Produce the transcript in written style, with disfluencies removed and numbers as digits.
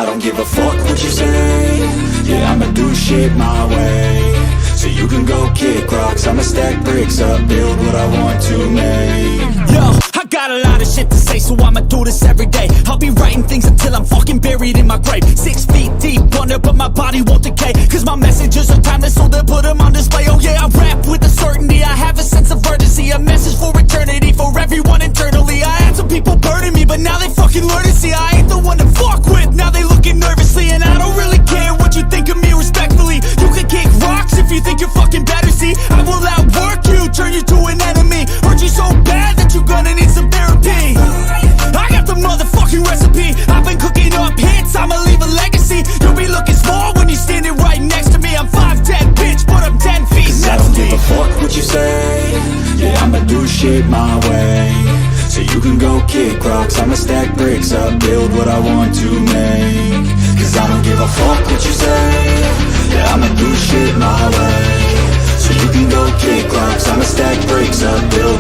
I don't give a fuck what you say. Yeah, I'ma do shit my way. So you can go kick rocks, I'ma stack bricks up, build what I want to make. Yo, I got a lot of shit to say, so I'ma do this every day. I'll be writing things until I'm fucking buried in my grave. 6 feet deep under, but my body won't decay. Cause my messages are timeless, so they'll put them on display. Oh yeah, I rap with a certainty, I have a sense of urgency. A message for eternity, for everyone internally. I had some people burning me, but now they fucking learn to see I ain't the one to fuck with, now they looking nervously. And I don't really care what you think of me respectfully. You can kick rocks if you think you're fucking better, see. I will outwork you, turn you to an enemy. Hurt you so bad that you're gonna need some therapy. I got the motherfucking recipe. I've been cooking up hits, I'ma leave a legacy. You'll be looking small when you're standing right next to me. I'm 5'10", bitch, but I'm 10 feet next to me. I don't give a fuck what you say. Yeah, I'ma do shit my way. So you can go kick rocks, I'ma stack bricks up, build what I want to make. Cause I don't give a fuck what you say. Yeah, I'ma do shit my way. So you can go kick rocks, I'ma stack bricks up, build